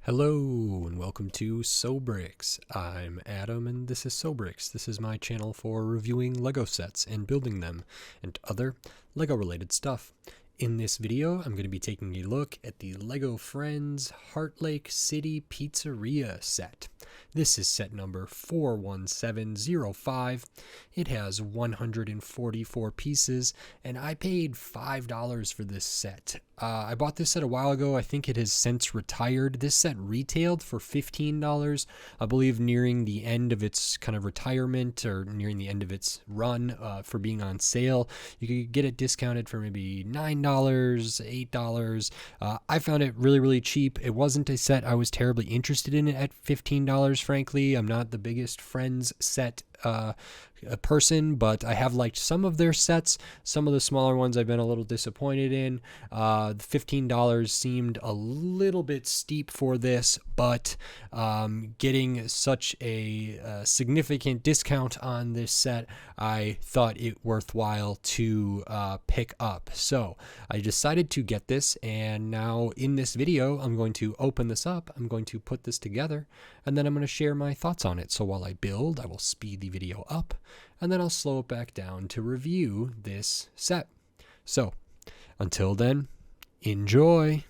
Hello and welcome to Sobrix. I'm Adam and this is Sobrix. This is my channel for reviewing Lego sets and building them and other Lego related stuff. In this video, I'm going to be taking a look at the Lego Friends Heartlake City Pizzeria set. This is set number 41705. It has 144 pieces, and I paid $5 for this set. I bought this set a while ago. I think it has since retired. This set retailed for $15, I believe nearing the end of its kind of retirement or nearing the end of its run for being on sale. You could get it discounted for maybe $9, $8. I found it really cheap. It wasn't a set I was terribly interested in at $15, frankly. I'm not the biggest Friends set a person, but I have liked some of their sets. Some of the smaller ones I've been a little disappointed in. $15 seemed a little bit steep for this, but getting such a significant discount on this set, I thought it worthwhile to pick up. So I decided to get this, and now in this video I'm going to open this up, I'm going to put this together, and then I'm going to share my thoughts on it. So while I build, I will speed the video up, and then I'll slow it back down to review this set. So until then, enjoy!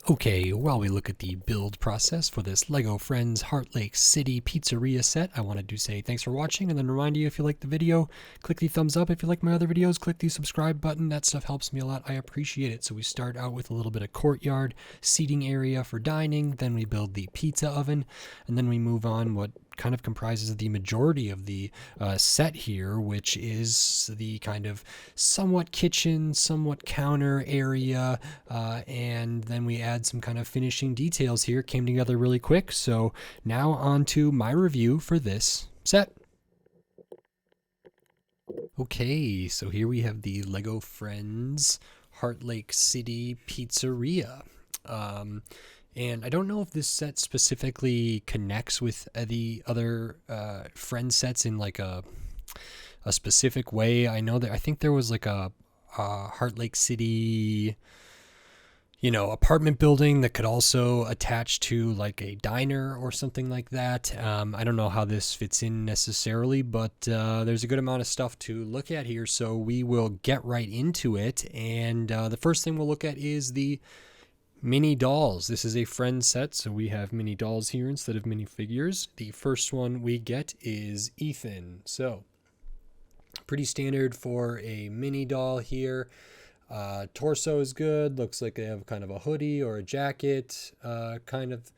Okay, while we look at the build process for this Lego Friends Heartlake City Pizzeria set, I wanted to say thanks for watching and then remind you, if you like the video, click the thumbs up. If you like my other videos, click the subscribe button. That stuff helps me a lot. I appreciate it. So we start out with a little bit of courtyard seating area for dining, then we build the pizza oven, and then we move on what kind of comprises the majority of the set here, which is the kind of somewhat kitchen, somewhat counter area, and then we add some kind of finishing details here. Came together really quick. So now on to my review for this set. Okay, so here we have the Lego Friends Heartlake City Pizzeria. And I don't know if this set specifically connects with the other Friends sets in like a specific way. I know that I think there was like a Heartlake City, apartment building that could also attach to like a diner or something like that. I don't know how this fits in necessarily, but there's a good amount of stuff to look at here. So we will get right into it. And the first thing we'll look at is the mini dolls. This is a Friends set, so we have mini dolls here instead of mini figures. The first one we get is Ethan. So pretty standard for a mini doll here. Torso is good. Looks like they have kind of a hoodie or a jacket kind of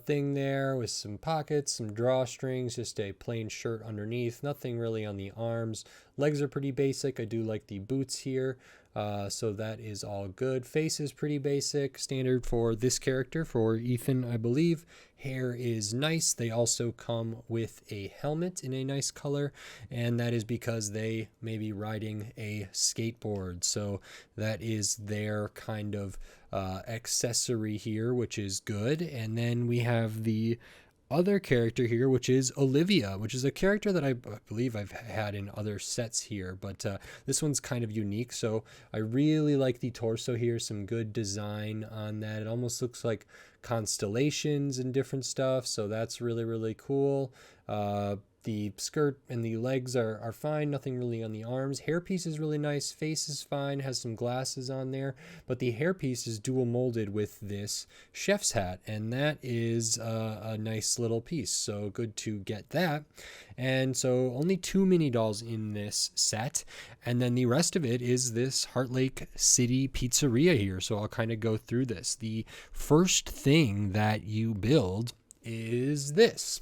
thing there with some pockets, some drawstrings, just a plain shirt underneath. Nothing really on the arms. Legs are pretty basic. I do like the boots here. So that is all good. Face is pretty basic, standard for this character, for Ethan, I believe. Hair is nice. They also come with a helmet in a nice color, and that is because they may be riding a skateboard. So that is their kind of accessory here, which is good. And then we have the other character here, which is Olivia, which is a character that I believe I've had in other sets here, but this one's kind of unique. So I really like the torso here, some good design on that. It almost looks like constellations and different stuff, so that's really cool. The skirt and the legs are fine, nothing really on the arms. Hairpiece is really nice, face is fine, has some glasses on there, but the hairpiece is dual molded with this chef's hat, and that is a nice little piece, so good to get that. And so only 2 mini dolls in this set, and then the rest of it is this Heartlake City Pizzeria here, so I'll kind of go through this. The first thing that you build is this.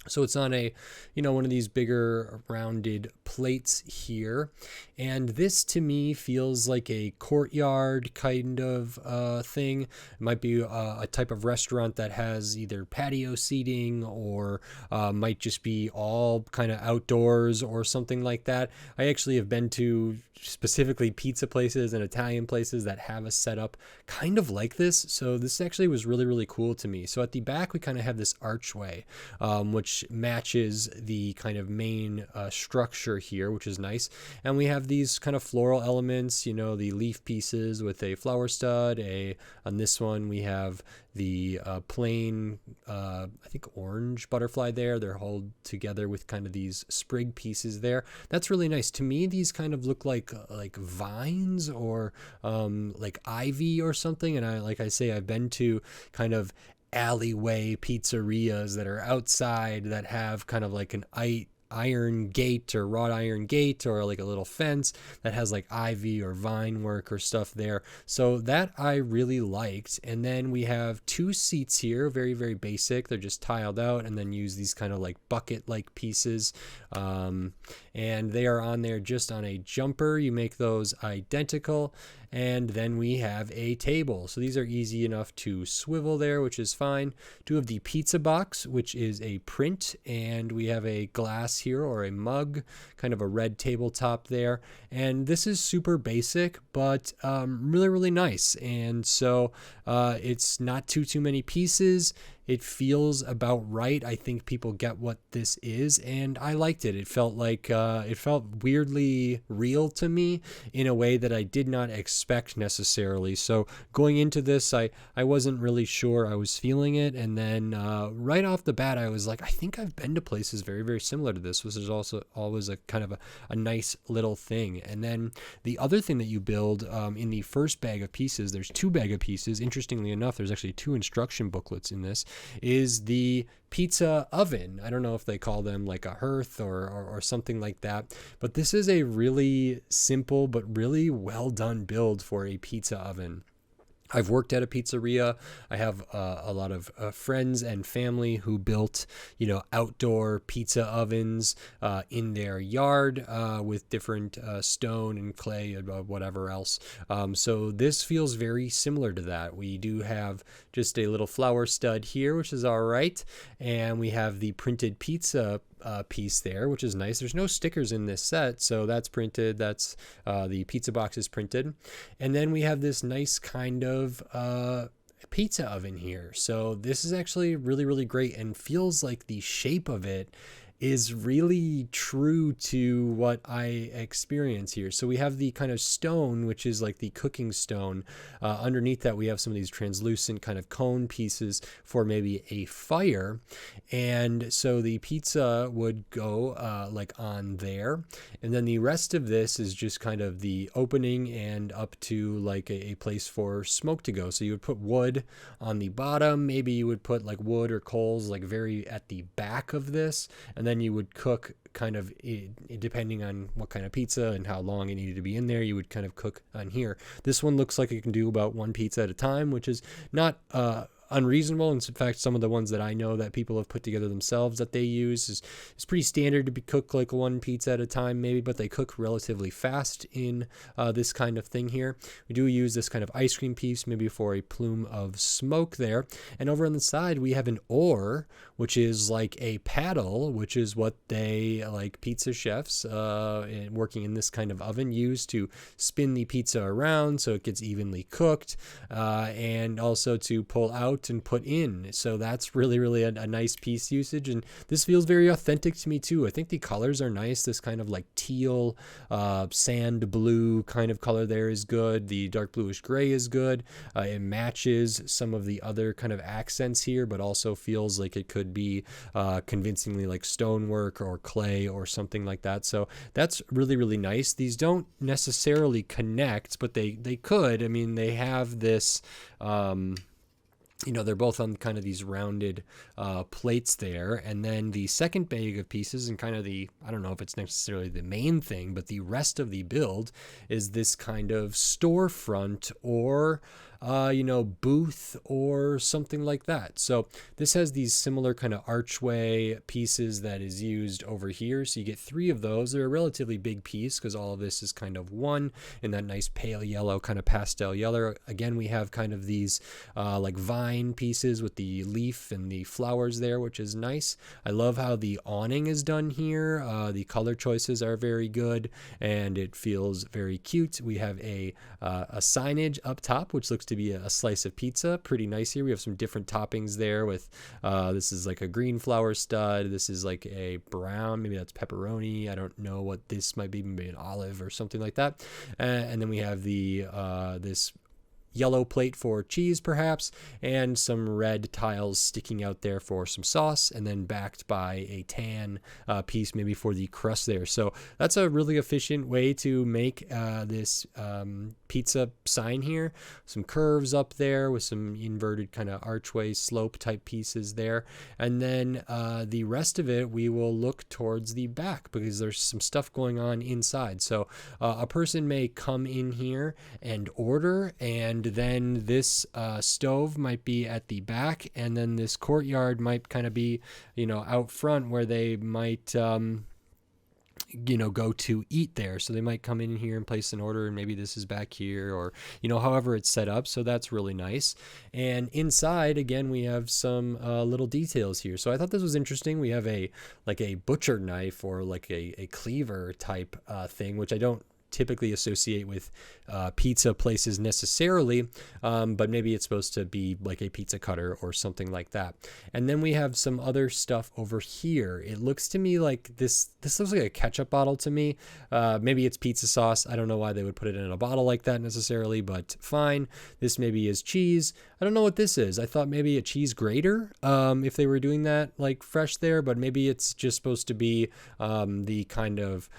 So it's on a, one of these bigger rounded plates here. And this to me feels like a courtyard kind of thing. It might be a type of restaurant that has either patio seating or might just be all kind of outdoors or something like that. I actually have been to specifically pizza places and Italian places that have a setup kind of like this. So this actually was really cool to me. So at the back, we kind of have this archway, which which matches the kind of main structure here, which is nice. And we have these kind of floral elements, you know, the leaf pieces with a flower stud. On this one, we have the plain, I think, orange butterfly there. They're held together with kind of these sprig pieces there. That's really nice. To me, these kind of look like vines or like ivy or something. And like I say, I've been to kind of alleyway pizzerias that are outside that have kind of like an iron gate or wrought iron gate or like a little fence that has like ivy or vine work or stuff there. So that I really liked. And then we have 2 seats here, very, very basic. They're just tiled out and then use these kind of like bucket like pieces. And they are on there just on a jumper. You make those identical. And then we have a table. So these are easy enough to swivel there, which is fine. Do have the pizza box, which is a print, and we have a glass here or a mug, kind of a red tabletop there. And this is super basic, but really, really nice. And so it's not too many pieces. It feels about right. I think people get what this is, and I liked it. It felt like it felt weirdly real to me in a way that I did not expect necessarily. So going into this, I wasn't really sure I was feeling it, and then right off the bat, I was like, I think I've been to places very, very similar to this, which is also always a kind of a nice little thing. And then the other thing that you build in the first bag of pieces, there's 2 bag of pieces. Interestingly enough, there's actually 2 instruction booklets in this. Is the pizza oven. I don't know if they call them like a hearth or something like that, but this is a really simple but really well done build for a pizza oven. I've worked at a pizzeria. I have a lot of friends and family who built, you know, outdoor pizza ovens in their yard with different stone and clay and whatever else. So this feels very similar to that. We do have just a little flower stud here, which is all right. And we have the printed pizza piece there, which is nice. There's no stickers in this set, so that's printed. That's the pizza box is printed. And then we have this nice kind of pizza oven here. So this is actually really, really great and feels like the shape of it is really true to what I experience here. So we have the kind of stone, which is like the cooking stone. Underneath that, we have some of these translucent kind of cone pieces for maybe a fire. And so the pizza would go like on there. And then the rest of this is just kind of the opening and up to like a place for smoke to go. So you would put wood on the bottom. Maybe you would put like wood or coals like very at the back of this. And then you would cook kind of, depending on what kind of pizza and how long it needed to be in there, you would kind of cook on here. This one looks like it can do about 1 pizza at a time, which is not unreasonable. And in fact, some of the ones that I know that people have put together themselves that they use is pretty standard to be cooked like 1 pizza at a time maybe, but they cook relatively fast in this kind of thing here. We do use this kind of ice cream piece maybe for a plume of smoke there. And over on the side, we have an oar, which is like a paddle, which is what they, like pizza chefs working in this kind of oven, use to spin the pizza around so it gets evenly cooked, and also to pull out and put in. So that's really, really a nice piece usage. And this feels very authentic to me too. I think the colors are nice. This kind of like teal, sand blue kind of color there is good. The dark bluish gray is good. It matches some of the other kind of accents here, but also feels like it could be convincingly like stonework or clay or something like that. So that's really, really nice. These don't necessarily connect, but they could. I mean, they have this, you know, they're both on kind of these rounded plates there. And then the second bag of pieces and kind of I don't know if it's necessarily the main thing, but the rest of the build is this kind of storefront or you know, booth or something like that. So this has these similar kind of archway pieces that is used over here. So you get 3 of those. They're a relatively big piece because all of this is kind of one in that nice pale yellow, kind of pastel yellow. Again, we have kind of these like vine pieces with the leaf and the flowers there, which is nice. I love how the awning is done here. The color choices are very good and it feels very cute. We have a signage up top, which looks to be a slice of pizza. Pretty nice here. We have some different toppings there with, this is like a green flour stud. This is like a brown, maybe that's pepperoni. I don't know what this might be, maybe an olive or something like that. And then we have the, this yellow plate for cheese perhaps, and some red tiles sticking out there for some sauce, and then backed by a tan piece maybe for the crust there. So that's a really efficient way to make this pizza sign here. Some curves up there with some inverted kind of archway slope type pieces there, and then the rest of it we will look towards the back because there's some stuff going on inside. So a person may come in here and order, and then this stove might be at the back, and then this courtyard might kind of be, out front where they might, go to eat there. So they might come in here and place an order, and maybe this is back here, or, however it's set up. So that's really nice. And inside, again, we have some little details here. So I thought this was interesting. We have a butcher knife or like a cleaver type thing, which I don't typically associate with pizza places necessarily, but maybe it's supposed to be like a pizza cutter or something like that. And then we have some other stuff over here. It looks to me like this looks like a ketchup bottle to me. Maybe it's pizza sauce. I don't know why they would put it in a bottle like that necessarily, but fine. This maybe is cheese. I don't know what this is. I thought maybe a cheese grater, if they were doing that like fresh there, but maybe it's just supposed to be the kind of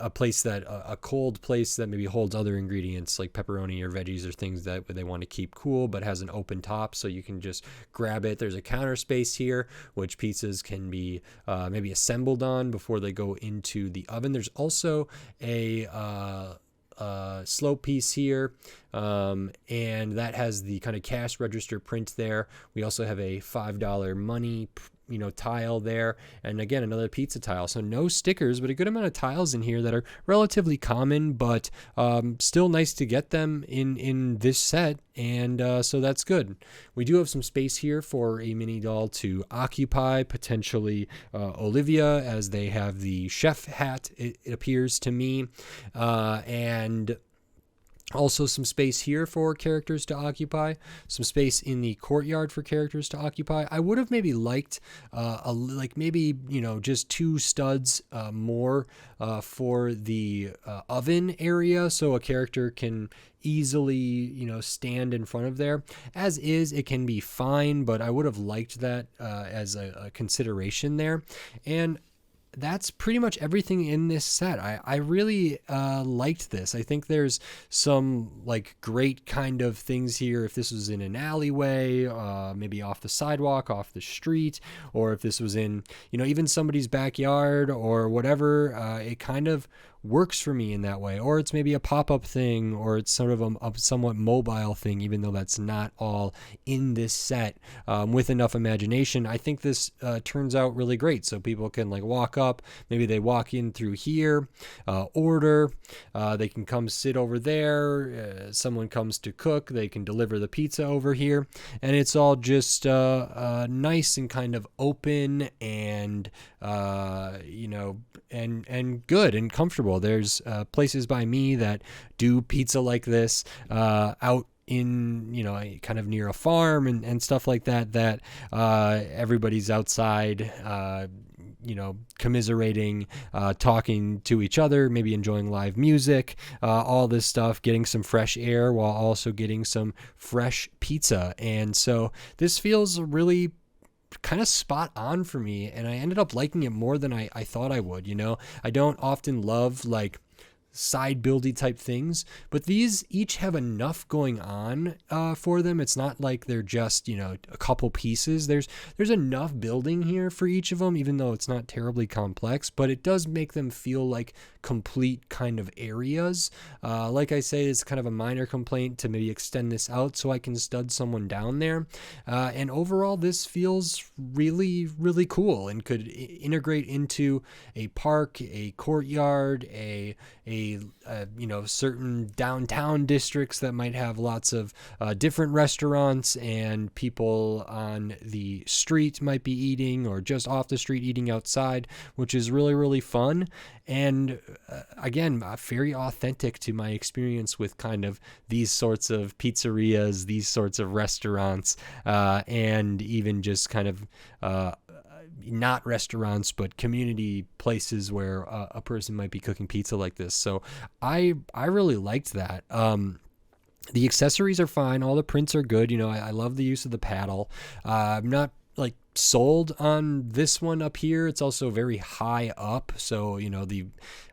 a place that a cold place that maybe holds other ingredients like pepperoni or veggies or things that they want to keep cool, but has an open top so you can just grab it. There's a counter space here which pizzas can be maybe assembled on before they go into the oven. There's also a slope piece here, and that has the kind of cash register print there. We also have a $5 money tile there, and again another pizza tile. So no stickers, but a good amount of tiles in here that are relatively common, but still nice to get them in this set, and so that's good. We do have some space here for a mini doll to occupy, potentially Olivia, as they have the chef hat, it appears to me, and also some space here for characters to occupy, some space in the courtyard for characters to occupy. I would have maybe liked just 2 studs more for the oven area, so a character can easily stand in front of there. As is, it can be fine, but I would have liked that as a consideration there. And that's pretty much everything in this set. I really liked this. I think there's some like great kind of things here. If this was in an alleyway, maybe off the sidewalk, off the street, or if this was in, even somebody's backyard or whatever, it kind of works for me in that way. Or it's maybe a pop-up thing, or it's sort of a somewhat mobile thing, even though that's not all in this set. With enough imagination, I think this turns out really great. So people can like walk up, maybe they walk in through here, order, they can come sit over there, someone comes to cook, they can deliver the pizza over here, and it's all just nice and kind of open and and good and comfortable. There's places by me that do pizza like this out in kind of near a farm and stuff like that everybody's outside commiserating, talking to each other, maybe enjoying live music, all this stuff, getting some fresh air while also getting some fresh pizza. And so this feels really kind of spot on for me, and I ended up liking it more than I thought I would. I don't often love like side buildy type things, but these each have enough going on for them. It's not like they're just a couple pieces. There's enough building here for each of them, even though it's not terribly complex, but it does make them feel like complete kind of areas. Like I say, it's kind of a minor complaint to maybe extend this out so I can stud someone down there, and overall this feels really, really cool and could integrate into a park, a courtyard, a certain downtown districts that might have lots of different restaurants, and people on the street might be eating, or just off the street eating outside, which is really, really fun. And again, very authentic to my experience with kind of these sorts of pizzerias, these sorts of restaurants, and even just kind of not restaurants, but community places where a person might be cooking pizza like this. So I really liked that. The accessories are fine. All the prints are good. I love the use of the paddle. I'm not like sold on this one up here. It's also very high up. So,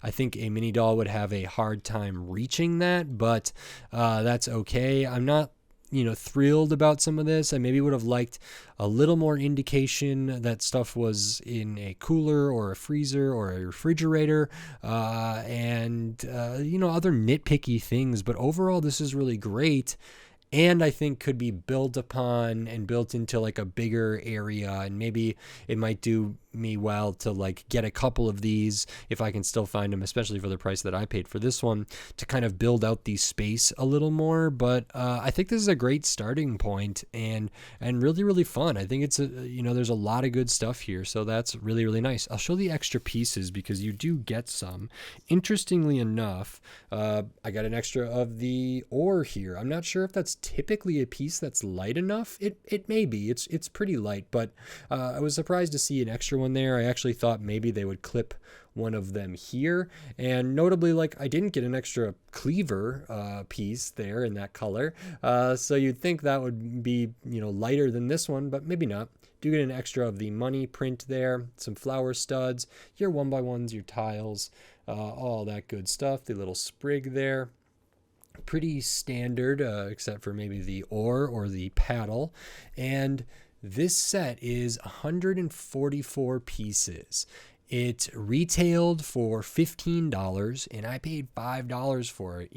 I think a mini doll would have a hard time reaching that, but that's okay. I'm not thrilled about some of this. I maybe would have liked a little more indication that stuff was in a cooler or a freezer or a refrigerator, and other nitpicky things. But overall, this is really great, and I think could be built upon and built into like a bigger area. And maybe it might do me well to like get a couple of these if I can still find them, especially for the price that I paid for this one, to kind of build out the space a little more. But I think this is a great starting point, and really, really fun. I think it's there's a lot of good stuff here, so that's really, really nice. I'll show the extra pieces because you do get some. Interestingly enough, I got an extra of the ore here. I'm not sure if that's typically a piece that's light enough. It may be. It's pretty light, but I was surprised to see an extra one there. I actually thought maybe they would clip one of them here, and notably, like, I didn't get an extra cleaver piece there in that color, so you'd think that would be lighter than this one, but maybe not. Do get an extra of the money print there, some flower studs, your 1x1s, your tiles, all that good stuff, the little sprig there. Pretty standard, except for maybe the oar or the paddle. And this set is 144 pieces. It retailed for $15, and I paid $5 for it.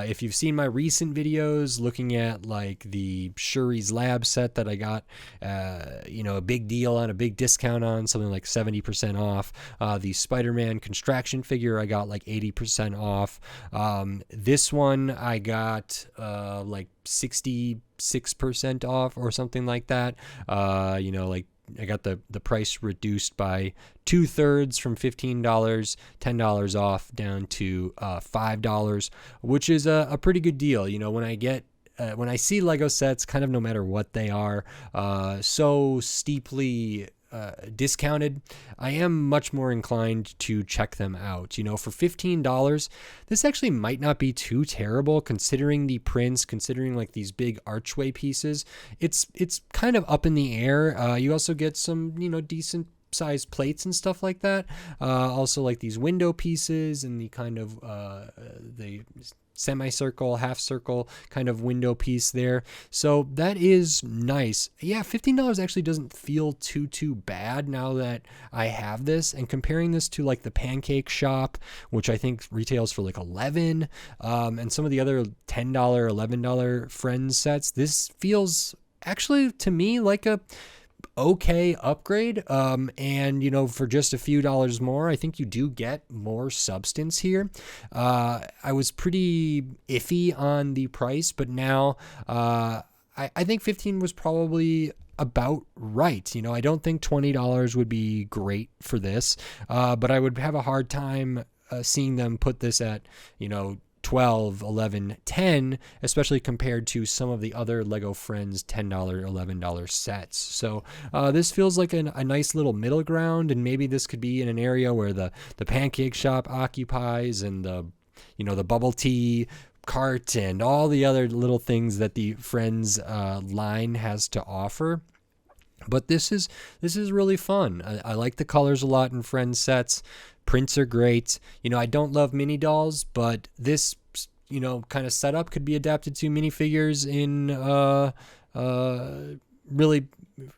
If you've seen my recent videos looking at like the Shuri's Lab set that I got, a big deal on, a big discount on, something like 70% off. The Spider-Man construction figure I got like 80% off. This one I got like 66% off or something like that. I got the price reduced by 2/3 from $15, $10 off down to $5, which is a pretty good deal. When I see Lego sets, kind of no matter what they are, so steeply discounted, I am much more inclined to check them out. For $15, this actually might not be too terrible considering the prints, considering like these big archway pieces. It's kind of up in the air. You also get some, decent sized plates and stuff like that. Also like these window pieces and the kind of the semicircle, half circle kind of window piece there. So that is nice. Yeah, $15 actually doesn't feel too bad now that I have this. And comparing this to like the Pancake Shop, which I think retails for like $11, and some of the other $10, $11 Friends sets, this feels actually to me like a okay upgrade. And for just a few dollars more, I think you do get more substance here. I was pretty iffy on the price, but now I think 15 was probably about right. I don't think $20 would be great for this, but I would have a hard time seeing them put this at 12, 11, 10, especially compared to some of the other Lego Friends $10, $11 sets. So this feels like a nice little middle ground, and maybe this could be in an area where the Pancake Shop occupies, and the bubble tea cart and all the other little things that the Friends line has to offer. But this is really fun. I like the colors a lot in Friends sets. Prints are great. I don't love mini dolls, but this, kind of setup could be adapted to minifigures in really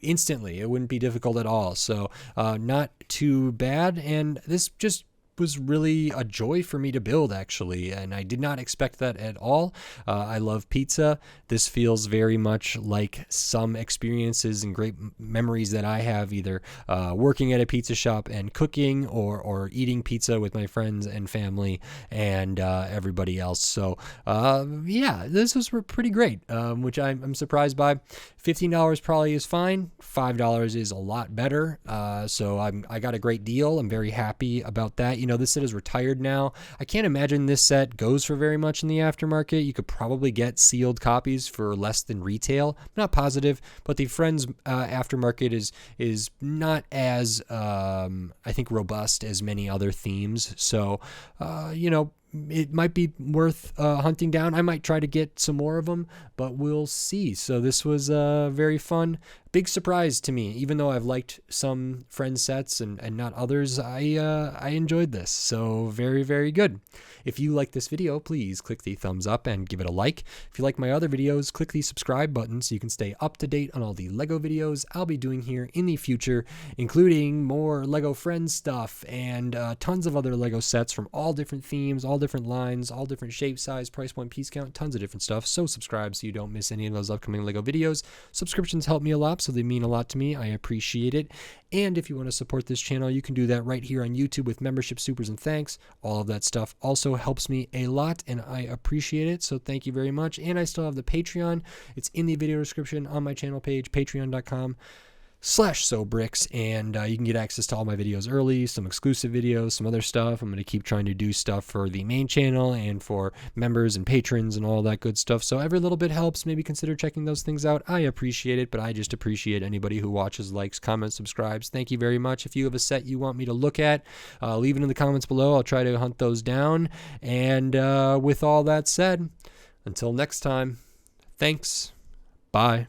instantly. It wouldn't be difficult at all. So not too bad. And this just was really a joy for me to build, actually, and I did not expect that at all. I love pizza. This feels very much like some experiences and great memories that I have, either working at a pizza shop and cooking, or eating pizza with my friends and family and everybody else. So yeah, this was pretty great, which I'm surprised by. $15 probably is fine. $5 is a lot better. So I got a great deal. I'm very happy about that. This set is retired now. I can't imagine this set goes for very much in the aftermarket. You could probably get sealed copies for less than retail. I'm not positive, but the Friends aftermarket is not as I think robust as many other themes. So it might be worth hunting down. I might try to get some more of them, but we'll see. So this was very fun. Big surprise to me, even though I've liked some Friends sets and not others. I enjoyed this, so very, very good. If you like this video, please click the thumbs up and give it a like. If you like my other videos, click the subscribe button so you can stay up to date on all the LEGO videos I'll be doing here in the future, including more LEGO Friends stuff and tons of other LEGO sets from all different themes, all different lines, all different shape, size, price point, piece count, tons of different stuff. So subscribe so you don't miss any of those upcoming LEGO videos. Subscriptions help me a lot, so they mean a lot to me. I appreciate it. And if you want to support this channel, you can do that right here on YouTube with membership, supers, and thanks. All of that stuff also helps me a lot, and I appreciate it. So thank you very much. And I still have the Patreon. It's in the video description on my channel page, patreon.com/sobricks, and you can get access to all my videos early, some exclusive videos, some other stuff. I'm going to keep trying to do stuff for the main channel and for members and patrons and all that good stuff. So every little bit helps. Maybe consider checking those things out. I appreciate it, but I just appreciate anybody who watches, likes, comments, subscribes. Thank you very much. If you have a set you want me to look at, leave it in the comments below. I'll try to hunt those down. And with all that said, until next time, thanks. Bye.